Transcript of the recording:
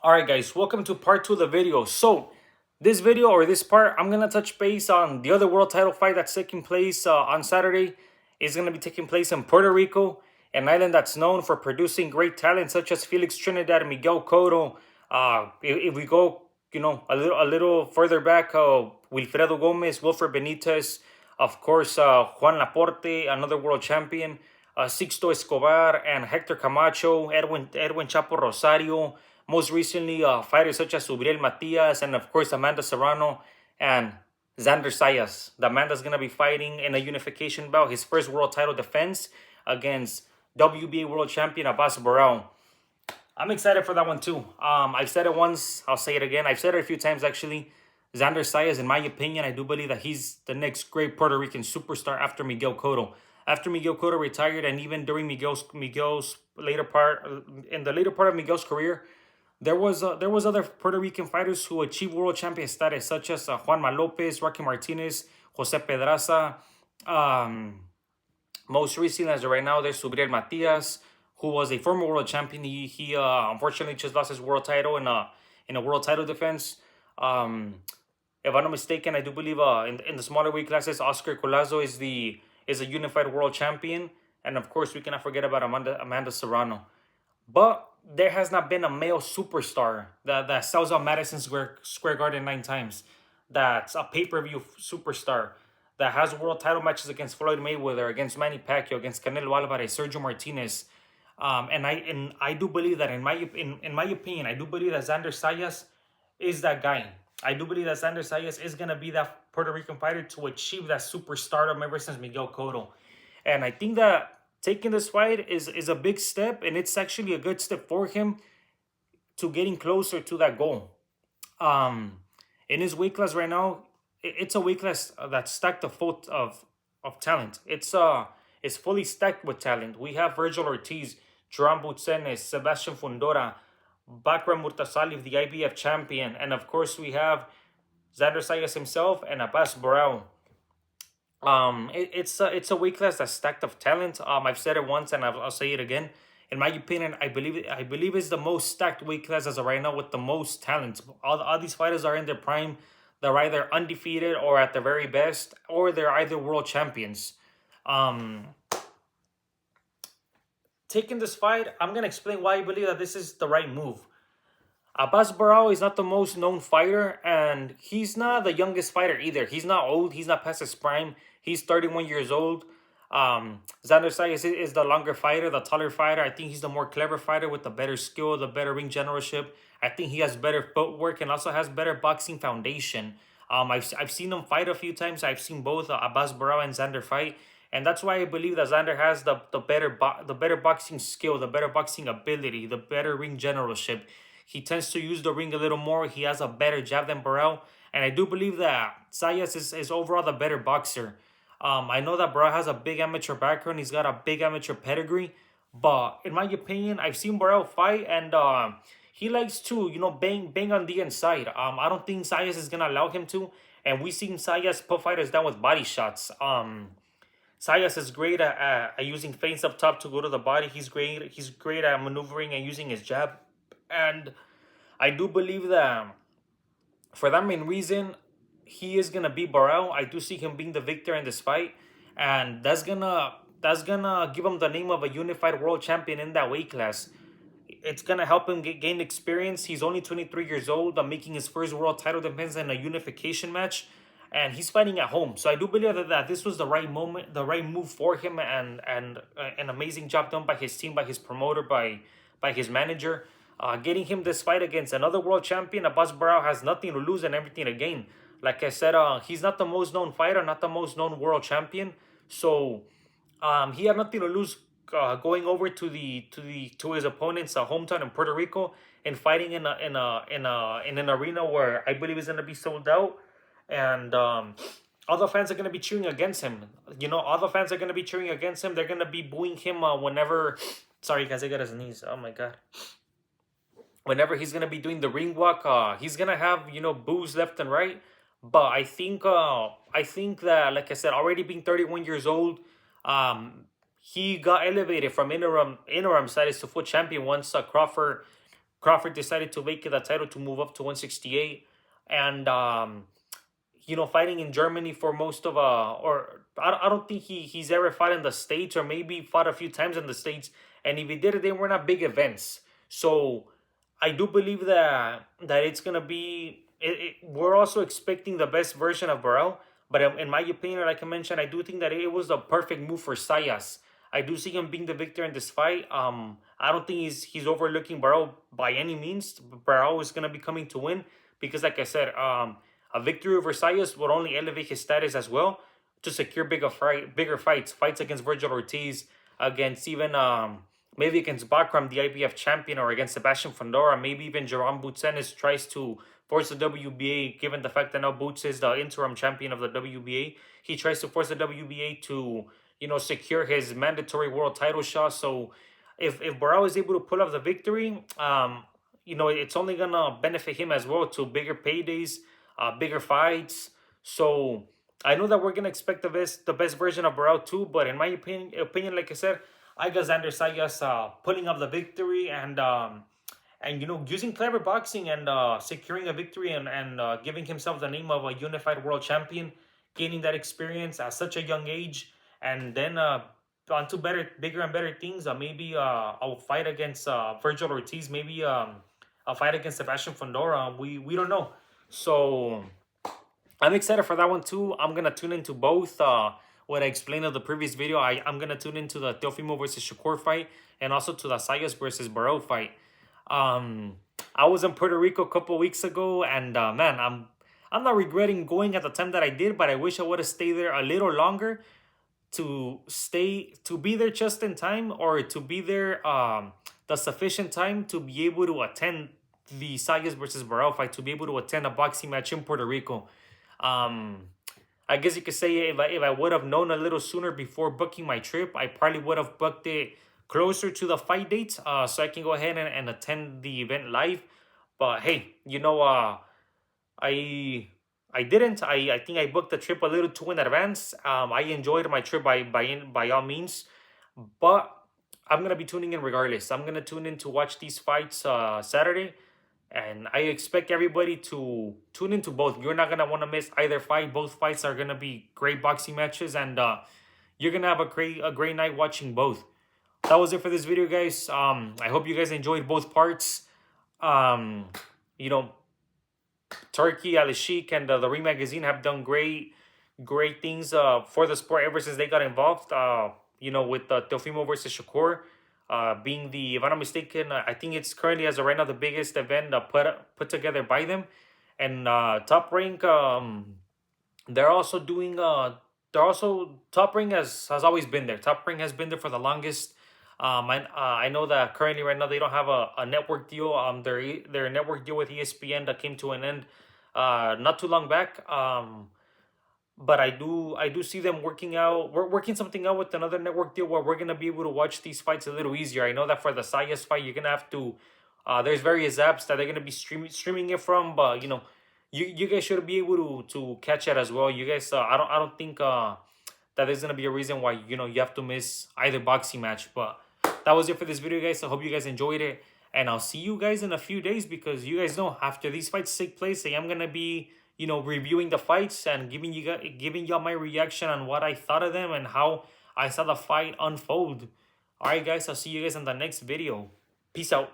Alright guys, welcome to part 2 of the video. So, this video or this part, I'm going to touch base on the other world title fight that's taking place on Saturday. It's going to be taking place in Puerto Rico, an island that's known for producing great talent such as Felix Trinidad, Miguel Cotto. If we go, a little further back, Wilfredo Gomez, Wilfred Benitez, of course, Juan Laporte, another world champion, Sixto Escobar, and Hector Camacho, Edwin Chapo Rosario. Most recently, fighters such as Subriel Matias and, of course, Amanda Serrano and Xander Zayas. The Amanda's going to be fighting in a unification bout, his first world title defense against WBA world champion Abbas Baraou. I'm excited for that one too. I've said it once, I'll say it again. I've said it a few times actually. Xander Zayas, in my opinion, I do believe that he's the next great Puerto Rican superstar after Miguel Cotto. After Miguel Cotto retired, and even during Miguel's later part, in the later part of Miguel's career, there was other Puerto Rican fighters who achieved world champion status, such as Juanma Lopez, Rocky Martinez, Jose Pedraza. Um, Most recently, as of right now, there's Subriel Matias, who was a former world champion. He unfortunately just lost his world title in a world title defense. Um, if I'm not mistaken, I do believe in the smaller weight classes, Oscar Colazo is a unified world champion, and of course we cannot forget about Amanda Serrano. But there has not been a male superstar that sells out Madison Square Garden 9 times. That's a pay-per-view superstar that has world title matches against Floyd Mayweather, against Manny Pacquiao, against Canelo Alvarez, Sergio Martinez. And I do believe that in my opinion, I do believe that Xander Sayas is that guy. I do believe that Xander Sayas is gonna be that Puerto Rican fighter to achieve that superstardom ever since Miguel Cotto. And I think that taking this fight is a big step, and it's actually a good step for him to getting closer to that goal. Um, in his weight class right now, it's a weight class that's stacked of full of talent. It's fully stacked with talent. We have Virgil Ortiz, Joran Butsenes, Sebastian Fundora, Bakram Murtasalif, the IBF champion, and of course we have Xander Sayas himself and Abbas Barao. It's a weight class that's stacked of talent. I've said it once and I'll say it again. In my opinion, I believe it's the most stacked weight class as of right now with the most talent. All these fighters are in their prime. They're either undefeated or at the very best, or they're either world champions. Um, Taking this fight, I'm gonna explain why I believe that this is the right move. Abbas Barao is not the most known fighter, and he's not the youngest fighter either. He's not old. He's not past his prime. He's 31 years old. Xander Sayas is the longer fighter, the taller fighter. I think he's the more clever fighter with the better skill, the better ring generalship. I think he has better footwork and also has better boxing foundation. I've seen him fight a few times. I've seen both Abbas Barao and Xander fight, and that's why I believe that Xander has the better boxing skill, the better boxing ability, the better ring generalship. He tends to use the ring a little more. He has a better jab than Burrell. And I do believe that Zayas is overall the better boxer. I know that Burrell has a big amateur background. He's got a big amateur pedigree. But in my opinion, I've seen Burrell fight, and he likes to, bang on the inside. I don't think Zayas is going to allow him to. And we've seen Zayas put fighters down with body shots. Zayas is great at using feints up top to go to the body. He's great. He's great at maneuvering and using his jab. And I do believe that for that main reason, he is gonna beat Barrel. I do see him being the victor in this fight, and that's gonna give him the name of a unified world champion in that weight class. It's gonna help him gain experience. He's only 23 years old. I'm making his first world title defense in a unification match, and he's fighting at home. So I do believe that this was the right moment, the right move for him, and an amazing job done by his team, by his promoter, by his manager. Getting him this fight against another world champion, Abbas Barao has nothing to lose and everything to gain. Like I said, he's not the most known fighter, not the most known world champion. So he had nothing to lose going over to his opponent's hometown in Puerto Rico and fighting in an arena where I believe is going to be sold out, and all the fans are going to be cheering against him. All the fans are going to be cheering against him. They're going to be booing him whenever. Sorry, guys, I got his knees. Oh my god. Whenever he's gonna be doing the ring walk, he's gonna have boos left and right. But I think that, like I said, already being 31 years old, he got elevated from interim status to full champion once Crawford Crawford decided to vacate the title to move up to 168, and fighting in Germany for most of or I don't think he's ever fought in the States, or maybe fought a few times in the States, and if he did it, they were not big events. So I do believe that it's gonna be. We're also expecting the best version of Baraou, but in my opinion, like I mentioned, I do think that it was the perfect move for Zayas. I do see him being the victor in this fight. I don't think he's overlooking Baraou by any means. Baraou is gonna be coming to win because, like I said, a victory over Zayas would only elevate his status as well to secure bigger fights against Virgil Ortiz, against even maybe against Bakram, the IBF champion, or against Sebastian Fondora, maybe even Jerome Boutsenis tries to force the WBA, given the fact that now Boots is the interim champion of the WBA. He tries to force the WBA to, secure his mandatory world title shot. So if Baraou is able to pull off the victory, it's only gonna benefit him as well to bigger paydays, bigger fights. So I know that we're gonna expect the best version of Baraou too, but in my opinion, like I said, I got Xander Sayas pulling up the victory, and using clever boxing and securing a victory, and giving himself the name of a unified world champion, gaining that experience at such a young age, and then on to bigger and better things. Maybe I'll fight against Virgil Ortiz. Maybe a fight against Sebastian Fondora. We don't know. So I'm excited for that one too. I'm gonna tune into both. What I explained in the previous video, I'm gonna tune into the Teofimo versus Shakur fight, and also to the Zayas versus Baraou fight. I was in Puerto Rico a couple weeks ago, and man, I'm not regretting going at the time that I did, but I wish I would have stayed there a little longer to be there just in time, or to be there the sufficient time to be able to attend the Zayas versus Baraou fight, to be able to attend a boxing match in Puerto Rico. I guess you could say if I would have known a little sooner before booking my trip, I probably would have booked it closer to the fight date, so I can go ahead and attend the event live. But hey, I didn't. I think I booked the trip a little too in advance. I enjoyed my trip by all means, but I'm gonna be tuning in regardless. I'm gonna tune in to watch these fights Saturday, and I expect everybody to tune into both. You're not gonna want to miss either fight. Both fights are gonna be great boxing matches, and you're gonna have a great night watching both. That was it for this video, guys. I hope you guys enjoyed both parts. You know, Turkey, Ali Sheik, and the Ring Magazine have done great things for the sport ever since they got involved. With Teofimo versus Shakur being the, if I'm not mistaken, I think it's currently as of right now the biggest event put together by them. And Top Rank, they're also doing. They're also, Top Rank has always been there. Top Rank has been there for the longest. I know that currently right now they don't have a network deal. Their network deal with ESPN that came to an end not too long back. But I do see them working something out with another network deal where we're gonna be able to watch these fights a little easier. I know that for the Zayas fight, you're gonna have to. There's various apps that they're gonna be streaming it from, but you guys should be able to catch it as well. You guys, I don't think that there's gonna be a reason why you have to miss either boxing match. But that was it for this video, guys. I hope you guys enjoyed it, and I'll see you guys in a few days, because you guys know after these fights take place, I am gonna be reviewing the fights and giving y'all my reaction on what I thought of them and how I saw the fight unfold. All right, guys. I'll see you guys in the next video. Peace out.